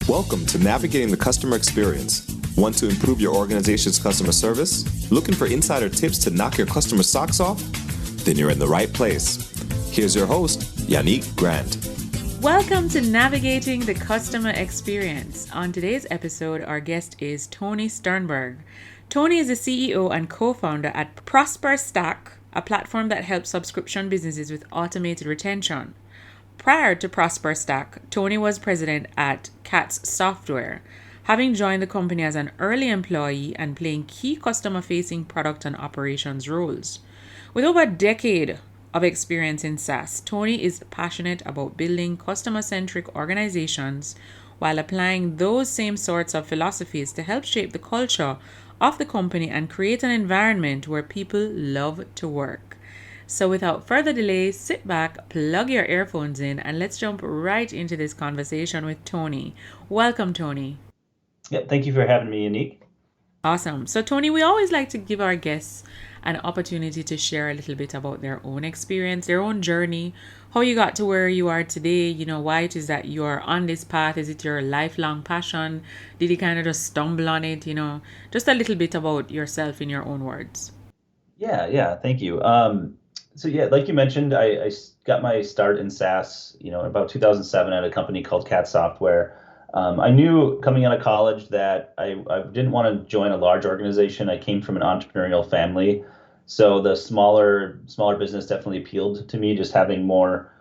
Welcome to Navigating the Customer Experience. Want to improve your organization's customer service? Looking for insider tips to knock your customer socks off? Then you're in the right place. Here's your host, Yannick Grant. Welcome to Navigating the Customer Experience. On today's episode, our guest is Tony Sternberg. Tony is the CEO and co-founder at ProsperStack, a platform that helps subscription businesses with automated retention. Prior to ProsperStack, Tony was president at CATS Software, having joined the company as an early employee and playing key customer-facing product and operations roles. With over a decade of experience in SaaS, Tony is passionate about building customer-centric organizations while applying those same sorts of philosophies to help shape the culture of the company and create an environment where people love to work. So without further delay, sit back, plug your earphones in, and let's jump right into this conversation with Tony. Welcome, Tony. Yeah, thank you for having me, Yannick. Awesome. So, Tony, we always like to give our guests an opportunity to share a little bit about their own experience, their own journey, how you got to where you are today, why it is that you are on this path. Is it your lifelong passion? Did you kind of just stumble on it? Just a little bit about yourself in your own words. Yeah, thank you. Like you mentioned, I got my start in SaaS, in about 2007 at a company called CATS Software. I knew coming out of college that I didn't want to join a large organization. I came from an entrepreneurial family, so the smaller business definitely appealed to me, just having more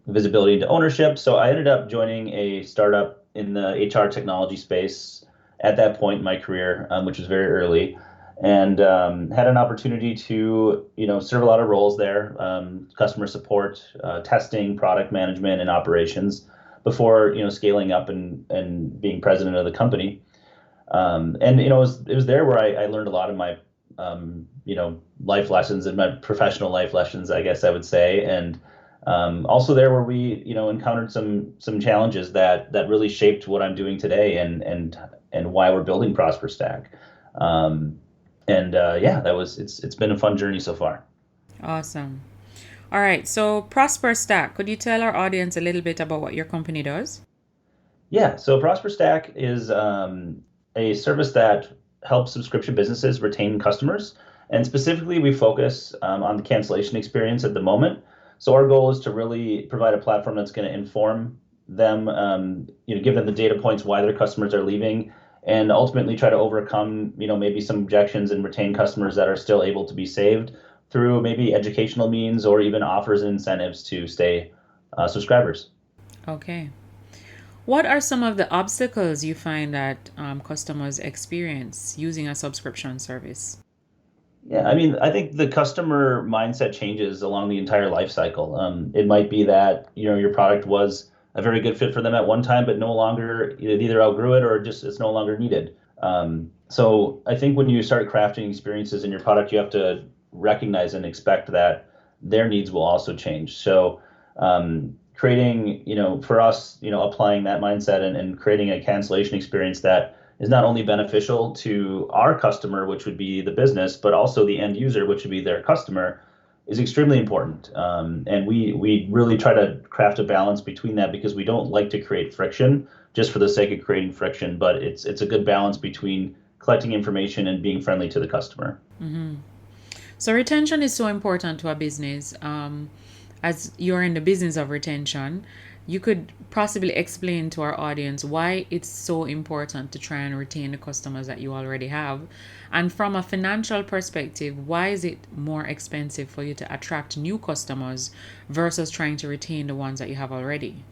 visibility into ownership. So I ended up joining a startup in the HR technology space at that point in my career, which was very early, and had an opportunity to serve a lot of roles there, customer support, testing, product management, and operations, before scaling up and being president of the company. It was there where I learned a lot of my life lessons and my professional life lessons, I guess I would say, and also there where we encountered some challenges that really shaped what I'm doing today and why we're building ProsperStack. It's been a fun journey so far. Awesome. All right. So ProsperStack, could you tell our audience a little bit about what your company does? Yeah. So ProsperStack is a service that helps subscription businesses retain customers. And specifically, we focus on the cancellation experience at the moment. So our goal is to really provide a platform that's going to inform them, give them the data points why their customers are leaving, and ultimately try to overcome, maybe some objections and retain customers that are still able to be saved through maybe educational means or even offers and incentives to stay subscribers. Okay. What are some of the obstacles you find that customers experience using a subscription service? Yeah, I think the customer mindset changes along the entire life cycle. It might be that, your product was a very good fit for them at one time, but no longer, it either outgrew it or just it's no longer needed. So I think when you start crafting experiences in your product, you have to recognize and expect that their needs will also change. So creating, for us, applying that mindset and creating a cancellation experience that is not only beneficial to our customer, which would be the business, but also the end user, which would be their customer, is extremely important. And we really try to craft a balance between that, because we don't like to create friction just for the sake of creating friction, but it's a good balance between collecting information and being friendly to the customer. Mm-hmm. So retention is so important to a business. As you're in the business of retention, you could possibly explain to our audience why it's so important to try and retain the customers that you already have. And from a financial perspective, why is it more expensive for you to attract new customers versus trying to retain the ones that you have already?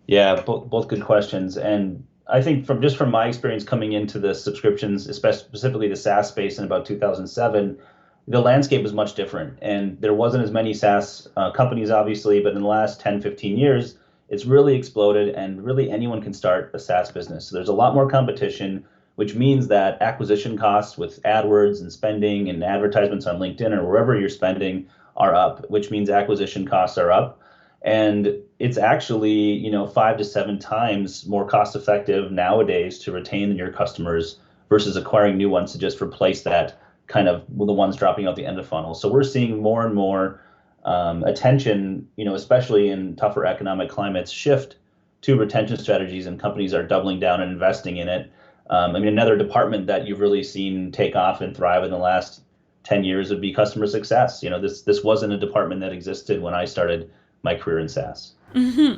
Yeah, both good questions. And I think from my experience coming into the subscriptions, specifically the SaaS space in about 2007, the landscape was much different. And there wasn't as many SaaS companies, obviously, but in the last 10, 15 years, it's really exploded, and really anyone can start a SaaS business. So there's a lot more competition, which means that acquisition costs with AdWords and spending and advertisements on LinkedIn or wherever you're spending are up, which means acquisition costs are up. And it's actually, 5 to 7 times more cost effective nowadays to retain your customers versus acquiring new ones to just replace that kind of the ones dropping out the end of funnel. So we're seeing more and more attention, especially in tougher economic climates, shift to retention strategies, and companies are doubling down and investing in it. I mean, another department that you've really seen take off and thrive in the last 10 years would be customer success. This wasn't a department that existed when I started my career in SaaS.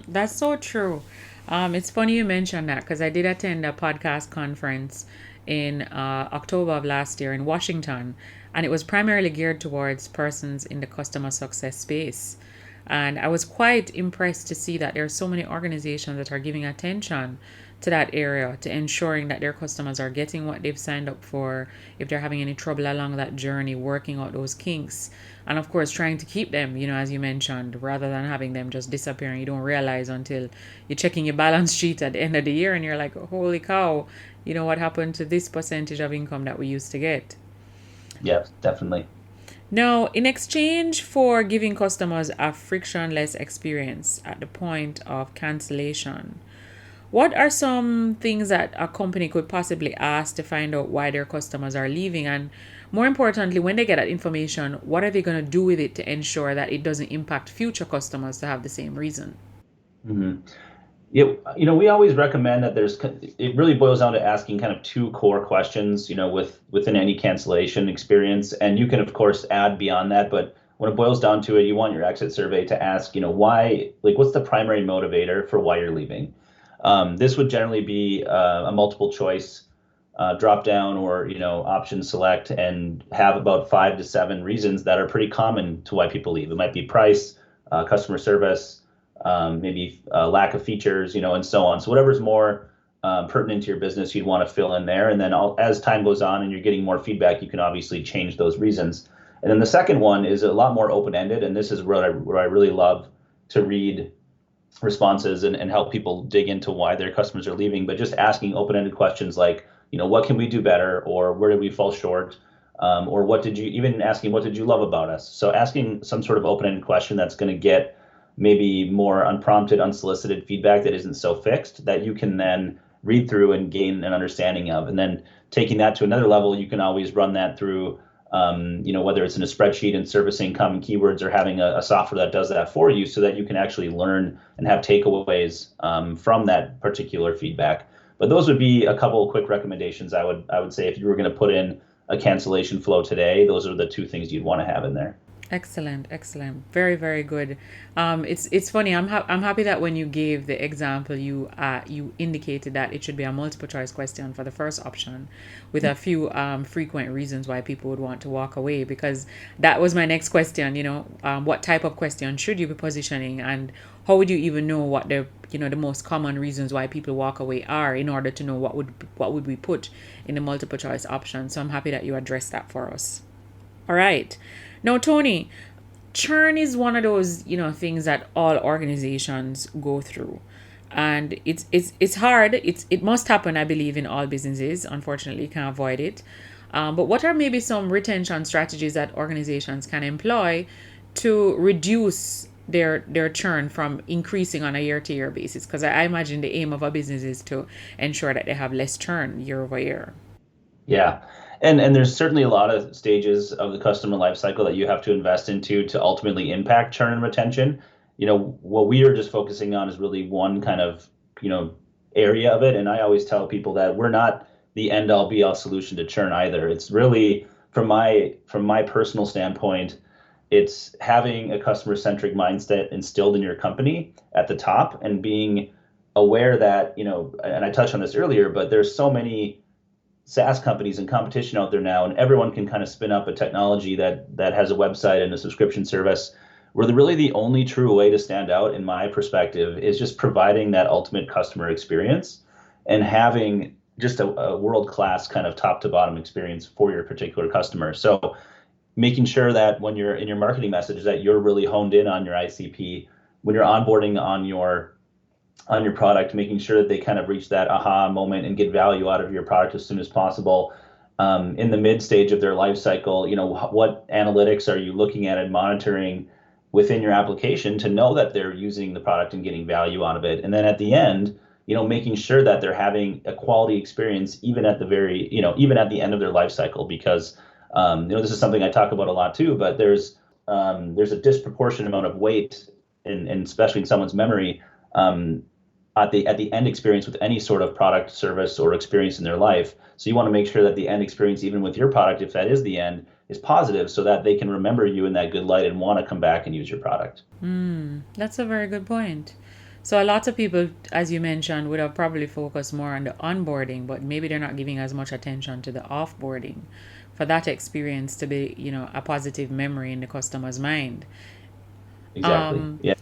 That's so true. It's funny you mentioned that because I did attend a podcast conference in October of last year in Washington, and it was primarily geared towards persons in the customer success space. And I was quite impressed to see that there are so many organizations that are giving attention to that area, to ensuring that their customers are getting what they've signed up for, if they're having any trouble along that journey, working out those kinks. And of course, trying to keep them, as you mentioned, rather than having them just disappear and you don't realize until you're checking your balance sheet at the end of the year and you're like, holy cow, what happened to this percentage of income that we used to get? Yeah, definitely. Now, in exchange for giving customers a frictionless experience at the point of cancellation, what are some things that a company could possibly ask to find out why their customers are leaving? And more importantly, when they get that information, what are they going to do with it to ensure that it doesn't impact future customers to have the same reason? Mm-hmm. Yeah, we always recommend that it really boils down to asking kind of two core questions, within any cancellation experience. And you can, of course, add beyond that. But when it boils down to it, you want your exit survey to ask, why, what's the primary motivator for why you're leaving? This would generally be a multiple choice drop down or, option select, and have about 5 to 7 reasons that are pretty common to why people leave. It might be price, customer service, maybe lack of features, and so on. So whatever's more pertinent to your business, you'd want to fill in there. And then as time goes on and you're getting more feedback, you can obviously change those reasons. And then the second one is a lot more open-ended. And this is where I really love to read responses and help people dig into why their customers are leaving, but just asking open-ended questions like, what can we do better? Or where did we fall short? Or what did you love about us? So asking some sort of open-ended question that's going to get maybe more unprompted, unsolicited feedback that isn't so fixed, that you can then read through and gain an understanding of. And then taking that to another level, you can always run that through, whether it's in a spreadsheet and servicing common keywords, or having a software that does that for you, so that you can actually learn and have takeaways from that particular feedback. But those would be a couple of quick recommendations I would say if you were going to put in a cancellation flow today. Those are the two things you'd want to have in there. Excellent. Very, very good. It's funny. I'm happy that when you gave the example, you indicated that it should be a multiple choice question for the first option, with a few frequent reasons why people would want to walk away. Because that was my next question. What type of question should you be positioning, and how would you even know what the most common reasons why people walk away are, in order to know what would we put in the multiple choice option? So I'm happy that you addressed that for us. All right. Now, Tony, churn is one of those, things that all organizations go through. And it's hard. It must happen, I believe, in all businesses. Unfortunately, you can't avoid it. But what are maybe some retention strategies that organizations can employ to reduce their churn from increasing on a year-to-year basis? Because I imagine the aim of a business is to ensure that they have less churn year over year. Yeah. And there's certainly a lot of stages of the customer life cycle that you have to invest into to ultimately impact churn and retention. What we are just focusing on is really one kind of, area of it. And I always tell people that we're not the end all be all solution to churn either. It's really, from my personal standpoint, it's having a customer centric mindset instilled in your company at the top, and being aware that, and I touched on this earlier, but there's so many SaaS companies and competition out there now, and everyone can kind of spin up a technology that has a website and a subscription service, where the only true way to stand out, in my perspective, is just providing that ultimate customer experience and having just a world-class kind of top to bottom experience for your particular customer. So making sure that when you're in your marketing message, that you're really honed in on your ICP, when you're onboarding on your product, making sure that they kind of reach that aha moment and get value out of your product as soon as possible. In the mid stage of their life cycle, what analytics are you looking at and monitoring within your application to know that they're using the product and getting value out of it? And then at the end, making sure that they're having a quality experience even at the end of their life cycle, because this is something I talk about a lot too, but there's a disproportionate amount of weight, and especially in someone's memory, at the end experience with any sort of product, service, or experience in their life. So you want to make sure that the end experience, even with your product, if that is the end, is positive, so that they can remember you in that good light and want to come back and use your product. That's a very good point. So a lot of people, as you mentioned, would have probably focused more on the onboarding, but maybe they're not giving as much attention to the offboarding for that experience to be, a positive memory in the customer's mind. Exactly. Yeah.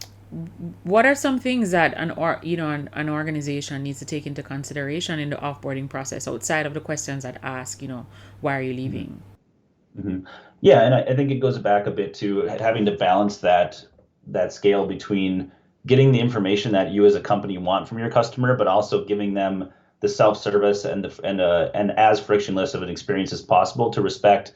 What are some things that an organization needs to take into consideration in the offboarding process outside of the questions that ask, why are you leaving? hmm Yeah, and I think it goes back a bit to having to balance that scale between getting the information that you as a company want from your customer, but also giving them the self-service and as frictionless of an experience as possible to respect,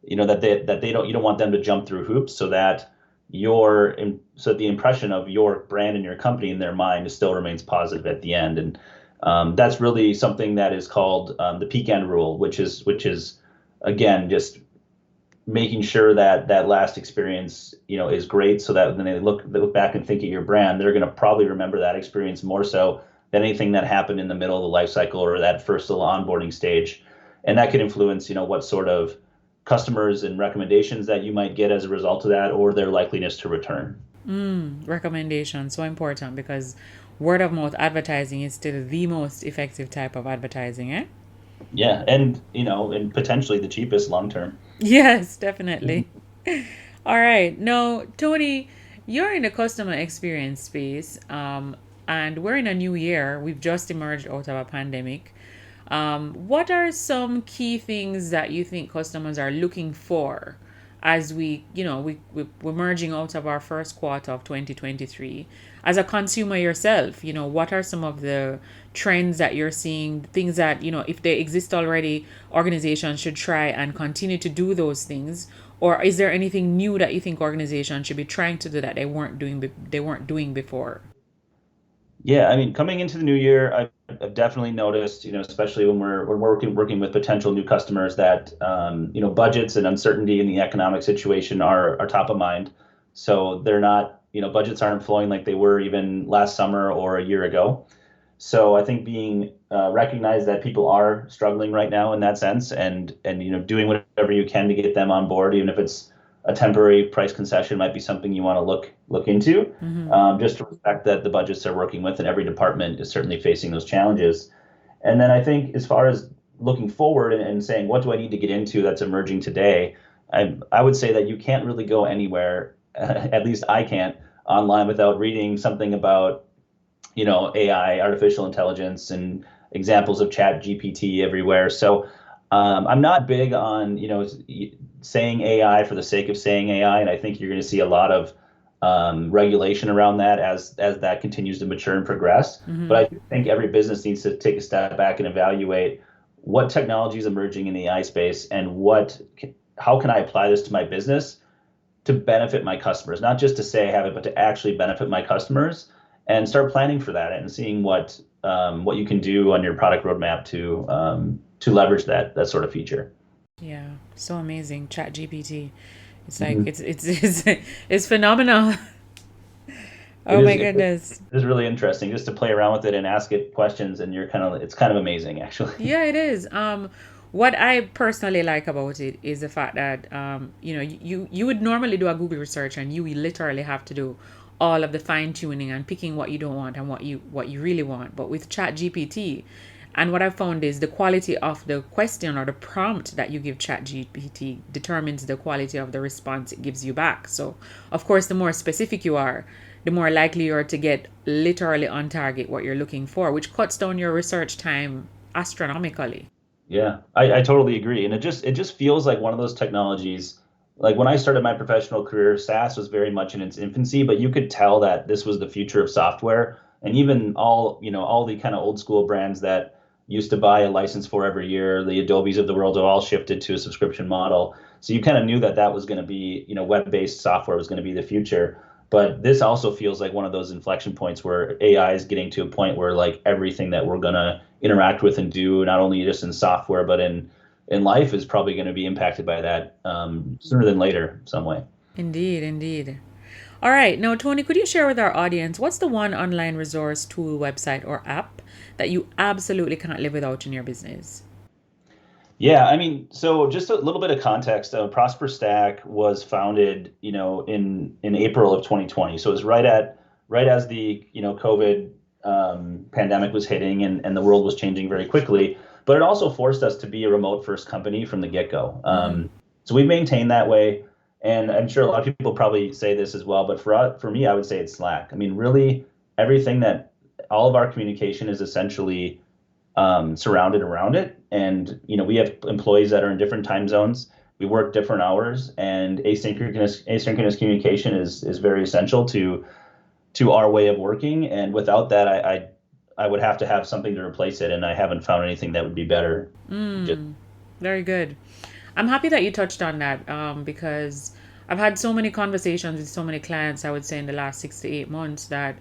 that they don't you don't want them to jump through hoops, so that the impression of your brand and your company in their mind still remains positive at the end. And that's really something that is called the peak end rule, which is again just making sure that that last experience is great, so that when they look back and think of your brand, they're going to probably remember that experience more so than anything that happened in the middle of the life cycle or that first little onboarding stage. And that could influence what sort of customers and recommendations that you might get as a result of that, or their likeliness to return. Recommendation, so important because word of mouth advertising is still the most effective type of advertising, eh? Yeah, and potentially the cheapest long term. Yes, definitely. All right. Now, Tony, you're in the customer experience space, and we're in a new year. We've just emerged out of a pandemic. What are some key things that you think customers are looking for as we're merging out of our first quarter of 2023? As a consumer yourself, what are some of the trends that you're seeing, things that, if they exist already, organizations should try and continue to do those things? Or is there anything new that you think organizations should be trying to do that they weren't doing before? Yeah, I mean, coming into the new year, I've definitely noticed, especially when we're working with potential new customers, that budgets and uncertainty in the economic situation are top of mind. So they're not, budgets aren't flowing like they were even last summer or a year ago. So I think being recognize that people are struggling right now in that sense, and doing whatever you can to get them on board, even if it's a temporary price concession, might be something you want to look into. Just to respect that the budgets they're working with, and every department is certainly facing those challenges. And then I think, as far as looking forward and saying, what do I need to get into that's emerging today? I would say that you can't really go anywhere, at least I can't, online without reading something about AI, artificial intelligence, and examples of Chat GPT everywhere. So I'm not big on saying AI for the sake of saying AI, and I think you're going to see a lot of regulation around that as that continues to mature and progress. But I think every business needs to take a step back and evaluate what technology is emerging in the AI space, and how can I apply this to my business to benefit my customers, not just to say I have it, but to actually benefit my customers, and start planning for that and seeing what you can do on your product roadmap to leverage that sort of feature. Yeah, so amazing. Chat GPT. It's like Mhm. it's phenomenal. It Oh is my it goodness. is really interesting just to play around with it and ask it questions, and it's kind of amazing actually. Yeah, it is. What I personally like about it is the fact that you would normally do a Google research and you will literally have to do all of the fine tuning and picking what you don't want and what you really want. But with Chat GPT, and what I found is the quality of the question or the prompt that you give Chat GPT determines the quality of the response it gives you back. So, of course, the more specific you are, the more likely you are to get literally on target what you're looking for, which cuts down your research time astronomically. Yeah, I totally agree. And it just feels like one of those technologies. Like when I started my professional career, SaaS was very much in its infancy, but you could tell that this was the future of software. And even all the kind of old school brands that used to buy a license for every year, the Adobes of the world, have all shifted to a subscription model. So you kind of knew that that was going to be, web-based software was going to be the future. But this also feels like one of those inflection points where AI is getting to a point where, like, everything that we're going to interact with and do, not only just in software but in life, is probably going to be impacted by that sooner than later, some way. Indeed, indeed. All right. Now, Tony, could you share with our audience what's the one online resource, tool, website, or app that you absolutely can't live without in your business? Yeah, I mean, so just a little bit of context. ProsperStack was founded, in April of 2020. So it was right as the COVID pandemic was hitting, and the world was changing very quickly. But it also forced us to be a remote first company from the get-go. So we've maintained that way, and I'm sure a lot of people probably say this as well. But for me, I would say it's Slack. I mean, really, everything that all of our communication is essentially surrounded around it. And we have employees that are in different time zones. We work different hours, and asynchronous communication is very essential to our way of working. And without that, I would have to have something to replace it, and I haven't found anything that would be better. Very good. I'm happy that you touched on that because I've had so many conversations with so many clients, I would say, in the last 6 to 8 months that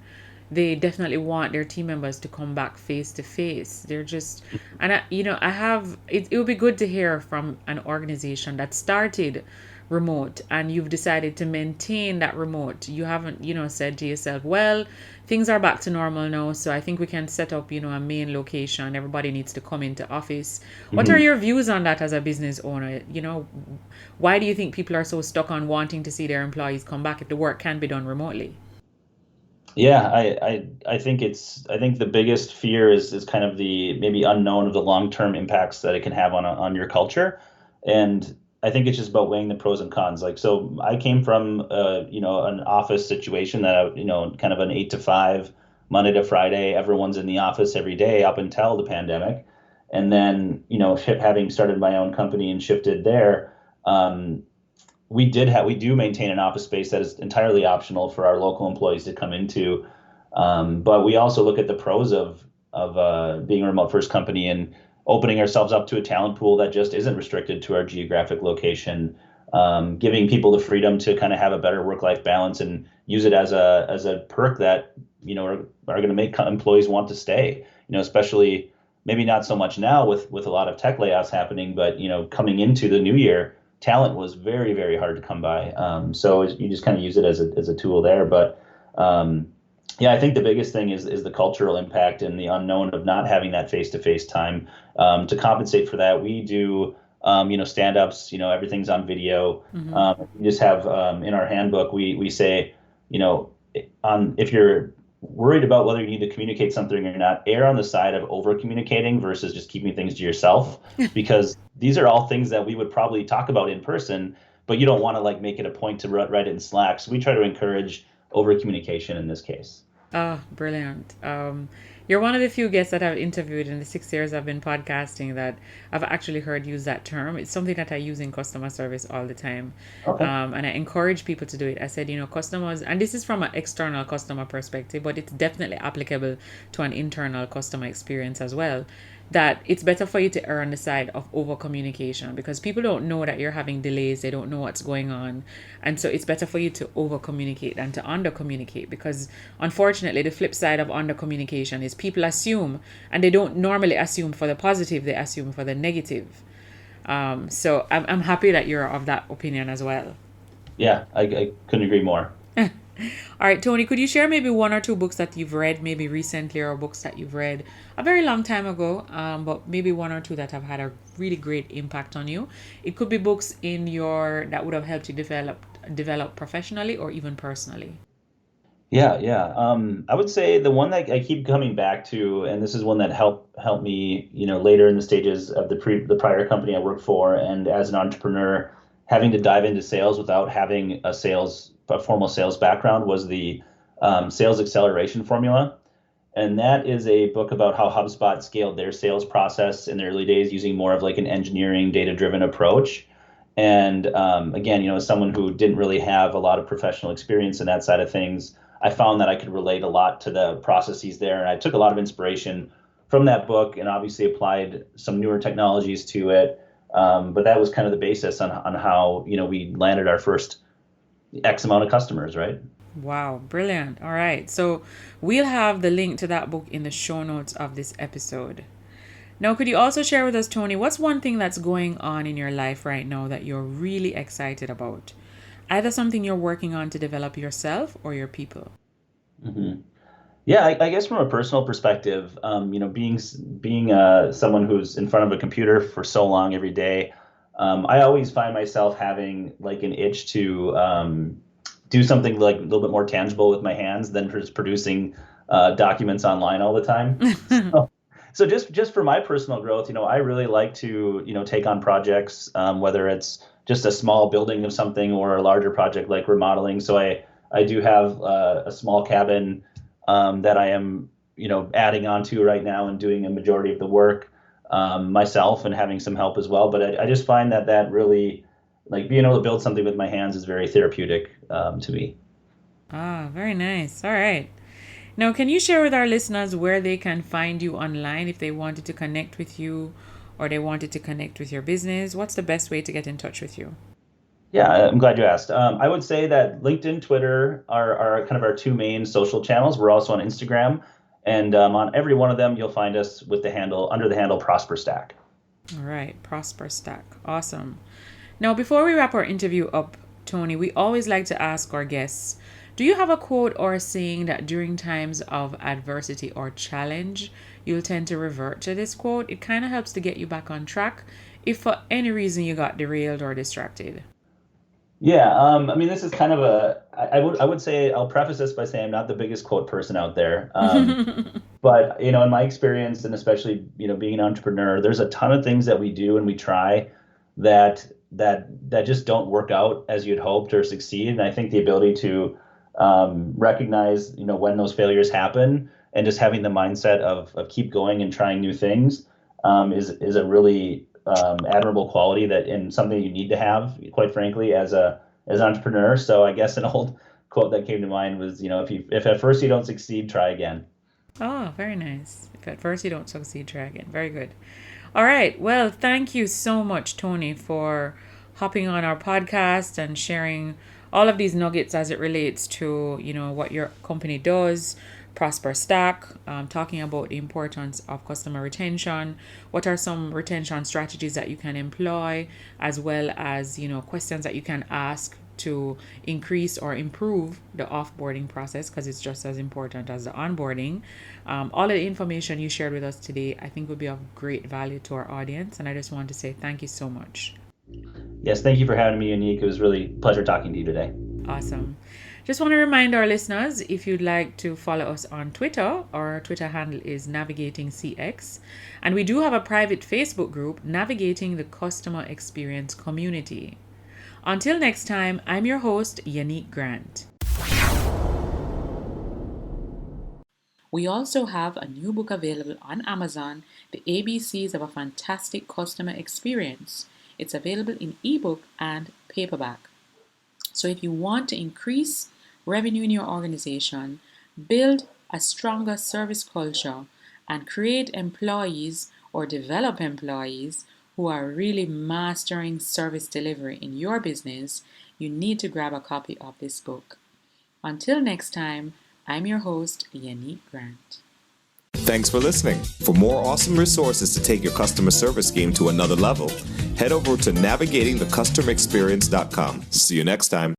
they definitely want their team members to come back face to face. They're just, and it would be good to hear from an organization that started remote and you've decided to maintain that remote. You haven't, said to yourself, well, things are back to normal now, so I think we can set up, a main location. Everybody needs to come into office. What are your views on that as a business owner? Why do you think people are so stuck on wanting to see their employees come back if the work can be done remotely? Yeah, I think the biggest fear is kind of the maybe unknown of the long-term impacts that it can have on your culture. And I think it's just about weighing the pros and cons. Like, so I came from an office situation that kind of an 8 to 5, Monday to Friday, everyone's in the office every day up until the pandemic. And then, having started my own company and shifted there, we do maintain an office space that is entirely optional for our local employees to come into. But we also look at the pros of being a remote first company and opening ourselves up to a talent pool that just isn't restricted to our geographic location, giving people the freedom to kind of have a better work-life balance and use it as a perk that are going to make employees want to stay. Especially maybe not so much now with a lot of tech layoffs happening, but coming into the new year, talent was very, very hard to come by. So you just kind of use it as a tool there. But yeah, I think the biggest thing is the cultural impact and the unknown of not having that face-to-face time. To compensate for that, we do stand-ups. Everything's on video. We just have in our handbook we say if you're worried about whether you need to communicate something or not, err on the side of over communicating versus just keeping things to yourself, because these are all things that we would probably talk about in person, but you don't want to make it a point to write it in Slack. So we try to encourage over communication in this case. Oh, brilliant. You're one of the few guests that I've interviewed in the 6 years I've been podcasting that I've actually heard use that term. It's something that I use in customer service all the time. Okay. And I encourage people to do it. I said, customers, and this is from an external customer perspective, but it's definitely applicable to an internal customer experience as well, that it's better for you to err on the side of over communication because people don't know that you're having delays. They don't know what's going on. And so it's better for you to over communicate than to under communicate, because unfortunately the flip side of under communication is people assume, and they don't normally assume for the positive, they assume for the negative. So I'm happy that you're of that opinion as well. Yeah, I couldn't agree more. All right, Tony, could you share maybe one or two books that you've read, maybe recently, or books that you've read a very long time ago, but maybe one or two that have had a really great impact on you? It could be books that would have helped you develop professionally or even personally. Yeah. I would say the one that I keep coming back to, and this is one that helped me, later in the stages of the prior company I worked for, and as an entrepreneur, having to dive into sales without having a formal sales background, was the Sales Acceleration Formula. And that is a book about how HubSpot scaled their sales process in the early days using more of an engineering, data-driven approach. And again, as someone who didn't really have a lot of professional experience in that side of things, I found that I could relate a lot to the processes there. And I took a lot of inspiration from that book and obviously applied some newer technologies to it. But that was kind of the basis on how, we landed our first X amount of customers, right? Wow, brilliant. All right. So we'll have the link to that book in the show notes of this episode. Now, could you also share with us, Tony, what's one thing that's going on in your life right now that you're really excited about? Either something you're working on to develop yourself or your people. Mm-hmm. Yeah, I guess from a personal perspective, being someone who's in front of a computer for so long every day, I always find myself having like an itch to do something like a little bit more tangible with my hands than just producing documents online all the time. So just for my personal growth, I really like to take on projects, whether it's just a small building of something or a larger project like remodeling. So I do have a small cabin that I am, adding on to right now and doing a majority of the work myself and having some help as well. But I just find that really, like being able to build something with my hands is very therapeutic to me. Ah, very nice. All right. Now, can you share with our listeners where they can find you online if they wanted to connect with you or they wanted to connect with your business? What's the best way to get in touch with you? Yeah, I'm glad you asked. I would say that LinkedIn, Twitter are kind of our two main social channels. We're also on Instagram, and on every one of them, you'll find us with under the handle ProsperStack. All right, ProsperStack. Awesome. Now, before we wrap our interview up, Tony, we always like to ask our guests, do you have a quote or a saying that during times of adversity or challenge, you'll tend to revert to this quote? It kind of helps to get you back on track if for any reason you got derailed or distracted. Yeah, I mean, this is kind of I would say I'll preface this by saying I'm not the biggest quote person out there. But in my experience, and especially being an entrepreneur, there's a ton of things that we do and we try that just don't work out as you'd hoped or succeed. And I think the ability to recognize when those failures happen and just having the mindset of keep going and trying new things is a really admirable quality and something you need to have, quite frankly, as an entrepreneur. So I guess an old quote that came to mind was, if at first you don't succeed, try again. Oh, very nice. If at first you don't succeed, try again. Very good. All right. Well, thank you so much, Tony, for hopping on our podcast and sharing all of these nuggets as it relates to, what your company does, ProsperStack, talking about the importance of customer retention. What are some retention strategies that you can employ, as well as, questions that you can ask to increase or improve the offboarding process, because it's just as important as the onboarding. All of the information you shared with us today, I think would be of great value to our audience. And I just want to say thank you so much. Yes, thank you for having me, Unique. It was really a pleasure talking to you today. Awesome. Just want to remind our listeners, if you'd like to follow us on Twitter, our Twitter handle is NavigatingCX. And we do have a private Facebook group, Navigating the Customer Experience Community. Until next time, I'm your host, Yannick Grant. We also have a new book available on Amazon, The ABCs of a Fantastic Customer Experience. It's available in ebook and paperback. So if you want to increase revenue in your organization, build a stronger service culture, and create employees or develop employees who are really mastering service delivery in your business, you need to grab a copy of this book. Until next time, I'm your host, Yannick Grant. Thanks for listening. For more awesome resources to take your customer service game to another level, head over to navigatingthecustomerexperience.com. See you next time.